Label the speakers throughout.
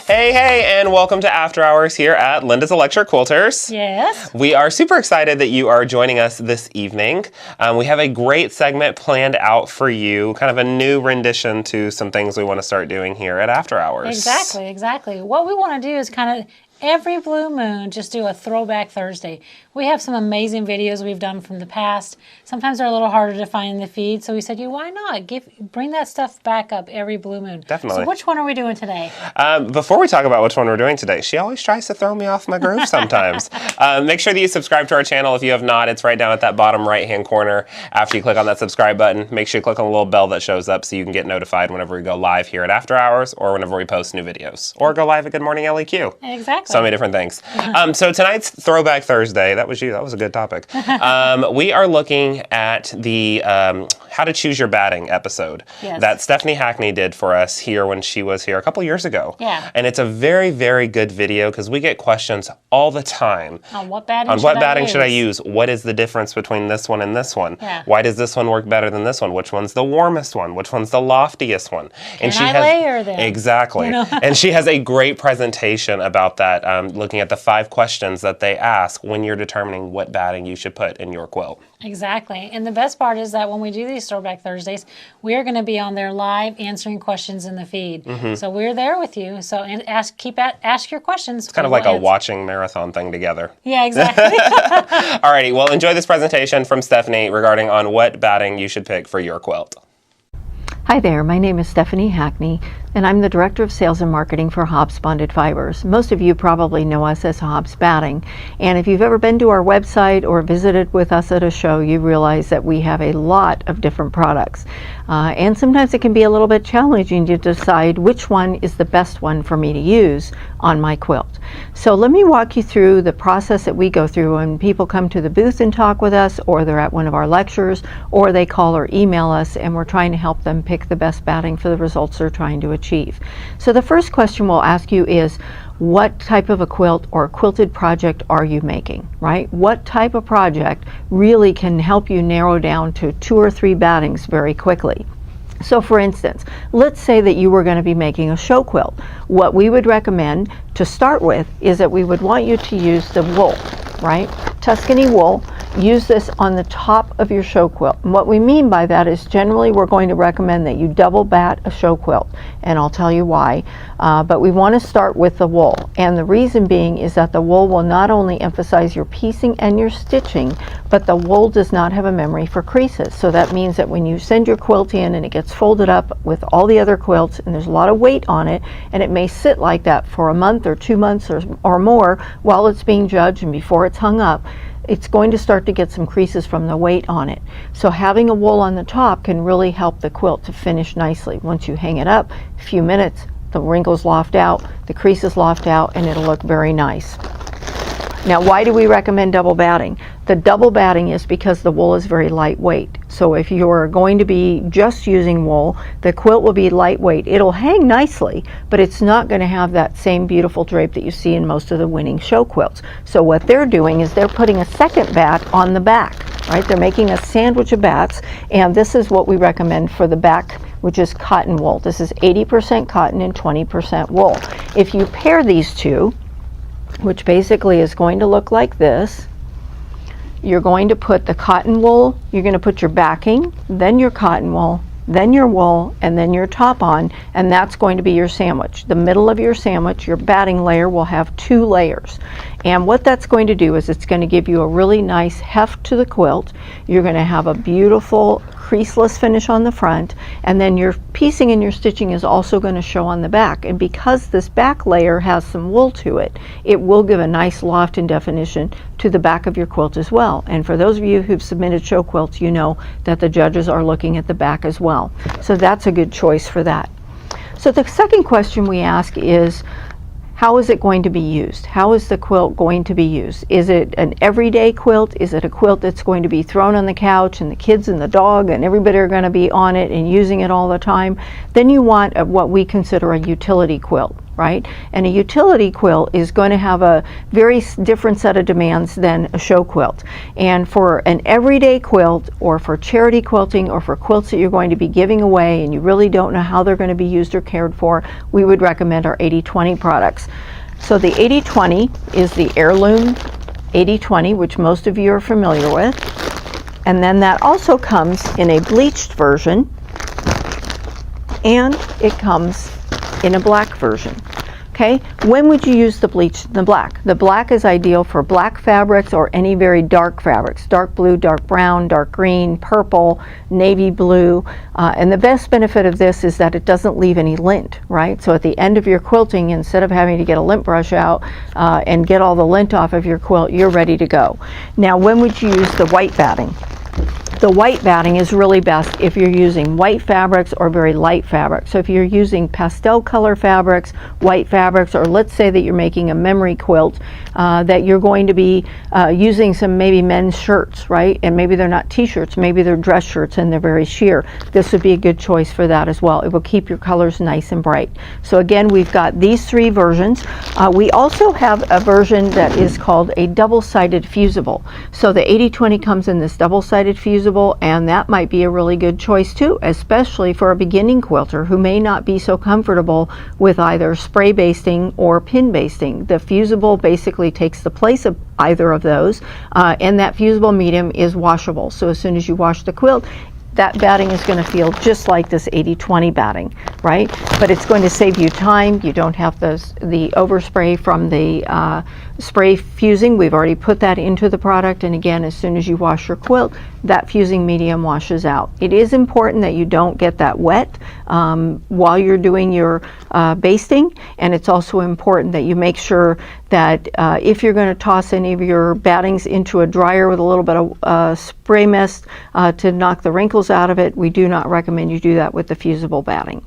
Speaker 1: Hey, and welcome to After Hours here at Linda's Electric Quilters.
Speaker 2: Yes.
Speaker 1: We are super excited that you are joining us this evening. We have a great segment planned out for you, kind of a new rendition to some things we want to start doing here at After Hours.
Speaker 2: Exactly. What we want to do is kind of every blue moon just do a Throwback Thursday. We have some amazing videos we've done from the past. Sometimes they're a little harder to find in the feed, so we said, why not? Bring that stuff back up every blue moon.
Speaker 1: Definitely.
Speaker 2: So which one are we doing today?
Speaker 1: Before we talk about which one we're doing today, she always tries to throw me off my groove sometimes. Make sure that you subscribe to our channel if you have not. It's right down at that bottom right-hand corner. After you click on that subscribe button, make sure you click on the little bell that shows up so you can get notified whenever we go live here at After Hours or whenever we post new videos. Or go live at Good Morning LEQ.
Speaker 2: Exactly.
Speaker 1: So many different things. So tonight's Throwback Thursday, that was you, that was a good topic. We are looking at the How to Choose Your Batting episode that Stephanie Hackney did for us here when she was here a couple years ago.
Speaker 2: Yeah.
Speaker 1: And it's a very, very good video because we get questions all the time.
Speaker 2: On what batting
Speaker 1: should I use? What is the difference between this one and this one?
Speaker 2: Yeah.
Speaker 1: Why does this one work better than this one? Which one's the warmest one? Which one's the loftiest one?
Speaker 2: And she has layer them?
Speaker 1: Exactly. And she has a great presentation about that, looking at the 5 questions that they ask when you're determining what batting you should put in your quilt.
Speaker 2: Exactly. And the best part is that when we do these Throwback Thursdays, we are going to be on there live answering questions in the feed. So we're there with you. So ask your questions.
Speaker 1: It's kind of like a watching marathon thing together.
Speaker 2: Yeah, exactly.
Speaker 1: Alrighty, well, enjoy this presentation from Stephanie regarding on what batting you should pick for your quilt.
Speaker 3: Hi there, my name is Stephanie Hackney, and I'm the Director of Sales and Marketing for Hobbs Bonded Fibers. Most of you probably know us as Hobbs Batting, and if you've ever been to our website or visited with us at a show, you realize that we have a lot of different products. And sometimes it can be a little bit challenging to decide which one is the best one for me to use on my quilt. So let me walk you through the process that we go through when people come to the booth and talk with us, or they're at one of our lectures, or they call or email us, and we're trying to help them pick the best batting for the results they're trying to achieve. So the first question we'll ask you is, what type of a quilt or quilted project are you making, right? What type of project really can help you narrow down to 2 or 3 battings very quickly? So for instance, let's say that you were going to be making a show quilt. What we would recommend to start with is that we would want you to use the wool, right? Tuscany wool. Use this on the top of your show quilt. And what we mean by that is generally we're going to recommend that you double bat a show quilt, and I'll tell you why. But we want to start with the wool, and the reason being is that the wool will not only emphasize your piecing and your stitching, but the wool does not have a memory for creases. So that means that when you send your quilt in and it gets folded up with all the other quilts and there's a lot of weight on it, and it may sit like that for a month or 2 months or more while it's being judged and before it's hung up, it's going to start to get some creases from the weight on it. So having a wool on the top can really help the quilt to finish nicely. Once you hang it up, a few minutes, the wrinkles loft out, the creases loft out, and it'll look very nice. Now, why do we recommend double batting? The double batting is because the wool is very lightweight. So if you're going to be just using wool, the quilt will be lightweight. It'll hang nicely, but it's not going to have that same beautiful drape that you see in most of the winning show quilts. So what they're doing is they're putting a second bat on the back, right? They're making a sandwich of bats, and this is what we recommend for the back, which is cotton wool. This is 80% cotton and 20% wool. If you pair these two, which basically is going to look like this, you're going to put the cotton wool, you're going to put your backing, then your cotton wool, then your wool, and then your top on, and that's going to be your sandwich. The middle of your sandwich, your batting layer, will have 2 layers. And what that's going to do is it's going to give you a really nice heft to the quilt. You're going to have a beautiful creaseless finish on the front, and then your piecing and your stitching is also going to show on the back. And because this back layer has some wool to it, it will give a nice loft and definition to the back of your quilt as well. And for those of you who've submitted show quilts, you know that the judges are looking at the back as well. So that's a good choice for that. So the second question we ask is, how is it going to be used? How is the quilt going to be used? Is it an everyday quilt? Is it a quilt that's going to be thrown on the couch and the kids and the dog and everybody are going to be on it and using it all the time? Then you want what we consider a utility quilt. right? And a utility quilt is going to have a very different set of demands than a show quilt. And for an everyday quilt, or for charity quilting, or for quilts that you're going to be giving away and you really don't know how they're going to be used or cared for, we would recommend our 80/20 products. So the 80/20 is the heirloom 80/20, which most of you are familiar with. And then that also comes in a bleached version, and it comes in a black version. Okay, when would you use the bleached and the black? The black is ideal for black fabrics or any very dark fabrics, dark blue, dark brown, dark green, purple, navy blue. And the best benefit of this is that it doesn't leave any lint, right? So at the end of your quilting, instead of having to get a lint brush out and get all the lint off of your quilt, you're ready to go. Now, when would you use the white batting? The white batting is really best if you're using white fabrics or very light fabrics. So if you're using pastel color fabrics, white fabrics, or let's say that you're making a memory quilt, that you're going to be using some maybe men's shirts, right? And maybe they're not t-shirts, maybe they're dress shirts and they're very sheer. This would be a good choice for that as well. It will keep your colors nice and bright. So again, we've got these three versions. We also have a version that is called a double-sided fusible. So the 80/20 comes in this double-sided fusible, and that might be a really good choice too, especially for a beginning quilter who may not be so comfortable with either spray basting or pin basting. The fusible basically takes the place of either of those, and that fusible medium is washable. So as soon as you wash the quilt, that batting is going to feel just like this 80/20 batting, right? But it's going to save you time. You don't have the overspray from the spray fusing. We've already put that into the product, and again, as soon as you wash your quilt, that fusing medium washes out. It is important that you don't get that wet while you're doing your basting, and it's also important that you make sure that if you're going to toss any of your battings into a dryer with a little bit of spray mist to knock the wrinkles out of it, we do not recommend you do that with the fusible batting.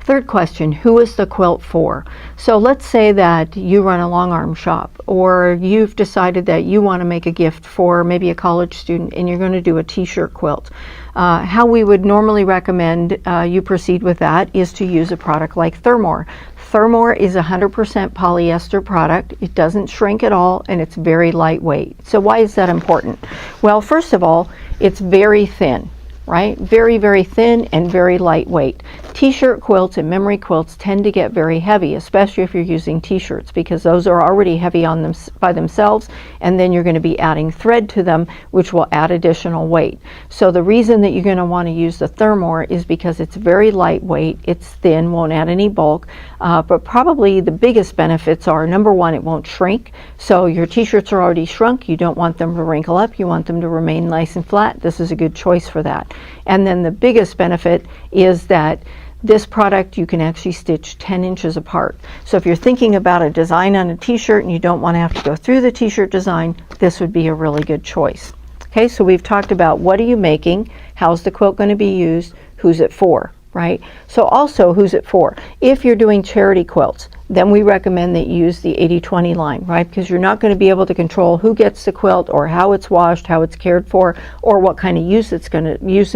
Speaker 3: Third question, who is the quilt for? So let's say that you run a long arm shop, or you've decided that you want to make a gift for maybe a college student and you're going to do a t-shirt quilt. How we would normally recommend you proceed with that is to use a product like Thermore. Thermore is a 100% polyester product. It doesn't shrink at all, and it's very lightweight. So why is that important? Well, first of all, it's very thin, right? Very, very thin and very lightweight. T-shirt quilts and memory quilts tend to get very heavy, especially if you're using t-shirts, because those are already heavy on them by themselves, and then you're going to be adding thread to them, which will add additional weight. So the reason that you're going to want to use the Thermore is because it's very lightweight, it's thin, won't add any bulk, but probably the biggest benefits are, number one, it won't shrink. So your t-shirts are already shrunk, you don't want them to wrinkle up, you want them to remain nice and flat. This is a good choice for that. And then the biggest benefit is that this product you can actually stitch 10 inches apart. So if you're thinking about a design on a t-shirt and you don't want to have to go through the t-shirt design, this would be a really good choice. Okay, so we've talked about what are you making, how's the quilt going to be used, who's it for, right? So also, who's it for? If you're doing charity quilts, then we recommend that you use the 80/20 line, right? Because you're not going to be able to control who gets the quilt or how it's washed, how it's cared for, or what kind of use and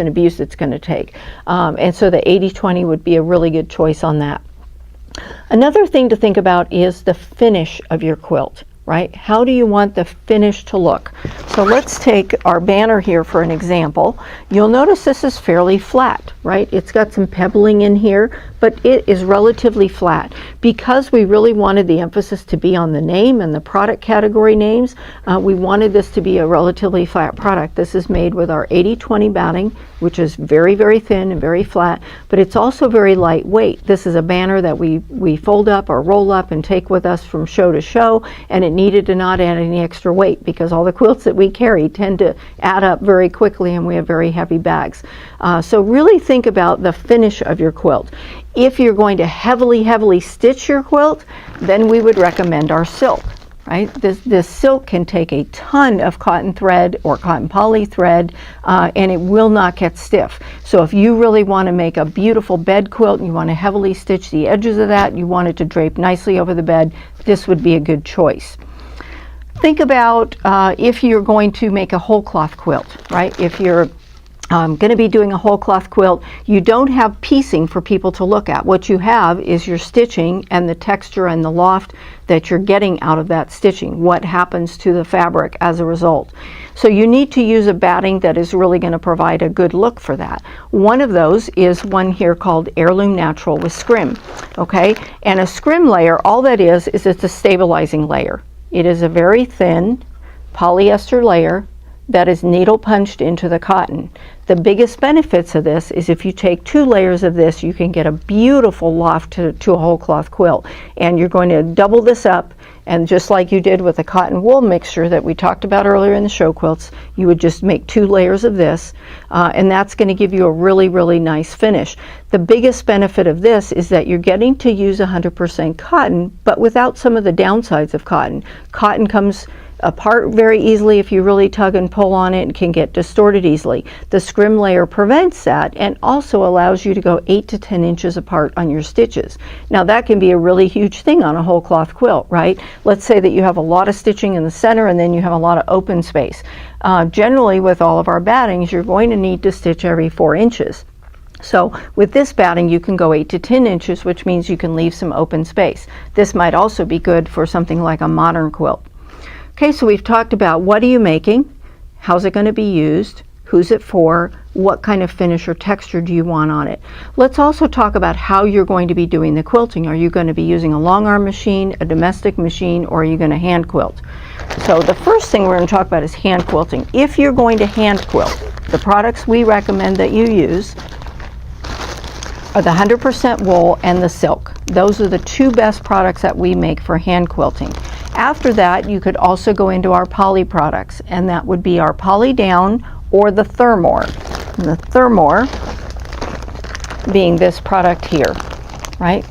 Speaker 3: abuse it's going to take. And so the 80/20 would be a really good choice on that. Another thing to think about is the finish of your quilt, right? How do you want the finish to look? So let's take our banner here for an example. You'll notice this is fairly flat, right? It's got some pebbling in here, but it is relatively flat. Because we really wanted the emphasis to be on the name and the product category names, we wanted this to be a relatively flat product. This is made with our 80/20 batting, which is very, very thin and very flat, but it's also very lightweight. This is a banner that we fold up or roll up and take with us from show to show, and it needed to not add any extra weight because all the quilts that we carry tend to add up very quickly and we have very heavy bags. So really think about the finish of your quilt. If you're going to heavily stitch your quilt, then we would recommend our silk, right? This silk can take a ton of cotton thread or cotton poly thread, and it will not get stiff. So if you really want to make a beautiful bed quilt and you want to heavily stitch the edges of that, you want it to drape nicely over the bed, this would be a good choice. Think about if you're going to make a whole cloth quilt, right? If you're going to be doing a whole cloth quilt, you don't have piecing for people to look at. What you have is your stitching and the texture and the loft that you're getting out of that stitching. What happens to the fabric as a result. So you need to use a batting that is really going to provide a good look for that. One of those is one here called Heirloom Natural with scrim. Okay, and a scrim layer, all that is it's a stabilizing layer. It is a very thin polyester layer that is needle punched into the cotton. The biggest benefits of this is if you take 2 layers of this, you can get a beautiful loft to a whole cloth quilt. And you're going to double this up, and just like you did with the cotton wool mixture that we talked about earlier in the show quilts, you would just make 2 layers of this, and that's going to give you a really, really nice finish. The biggest benefit of this is that you're getting to use 100% cotton, but without some of the downsides of cotton. Cotton comes apart very easily if you really tug and pull on it, and can get distorted easily. The scrim layer prevents that and also allows you to go 8 to 10 inches apart on your stitches. Now that can be a really huge thing on a whole cloth quilt, right? Let's say that you have a lot of stitching in the center and then you have a lot of open space. Generally with all of our battings, you're going to need to stitch every 4 inches. So with this batting you can go 8 to 10 inches, which means you can leave some open space. This might also be good for something like a modern quilt. Okay, so we've talked about what are you making, how's it going to be used, who's it for, what kind of finish or texture do you want on it. Let's also talk about how you're going to be doing the quilting. Are you going to be using a long arm machine, a domestic machine, or are you going to hand quilt? So the first thing we're going to talk about is hand quilting. If you're going to hand quilt, the products we recommend that you use are the 100% wool and the silk. Those are the 2 best products that we make for hand quilting. After that, you could also go into our poly products, and that would be our poly down or the Thermore. And the Thermore being this product here, right?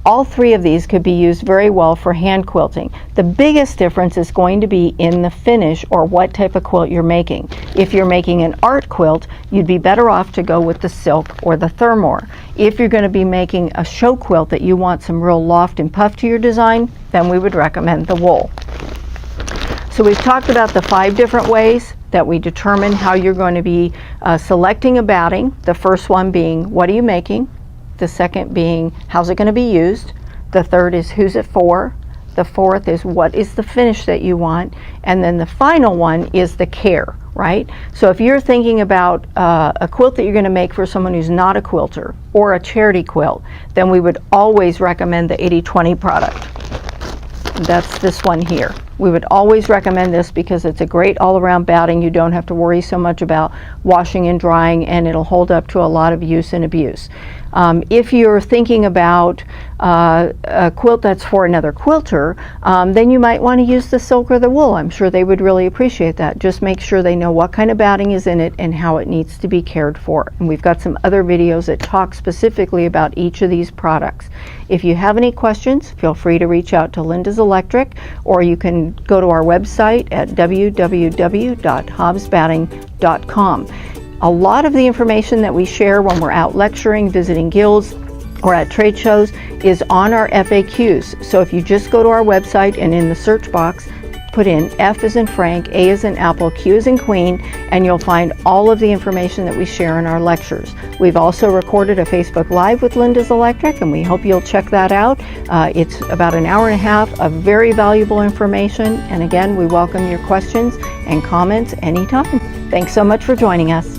Speaker 3: All 3 of these could be used very well for hand quilting. The biggest difference is going to be in the finish or what type of quilt you're making. If you're making an art quilt, you'd be better off to go with the silk or the Thermore. If you're going to be making a show quilt that you want some real loft and puff to your design, then we would recommend the wool. So we've talked about the 5 different ways that we determine how you're going to be selecting a batting. The first one being, what are you making? The second being, how's it going to be used? The third is, who's it for? The fourth is, what is the finish that you want? And then the final one is the care, right? So if you're thinking about a quilt that you're going to make for someone who's not a quilter or a charity quilt, then we would always recommend the 80-20 product. That's this one here. We would always recommend this because it's a great all-around batting. You don't have to worry so much about washing and drying, and it'll hold up to a lot of use and abuse. If you're thinking about a quilt that's for another quilter, then you might want to use the silk or the wool. I'm sure they would really appreciate that. Just make sure they know what kind of batting is in it and how it needs to be cared for. And we've got some other videos that talk specifically about each of these products. If you have any questions, feel free to reach out to Linda's Electric, or you can go to our website at www.hobbsbatting.com. A lot of the information that we share when we're out lecturing, visiting guilds, or at trade shows is on our FAQs. So if you just go to our website and in the search box, put in F as in Frank, A as in Apple, Q as in Queen, and you'll find all of the information that we share in our lectures. We've also recorded a Facebook Live with Linda's Electric, and we hope you'll check that out. It's about an hour and a half of very valuable information. And again, we welcome your questions and comments anytime. Thanks so much for joining us.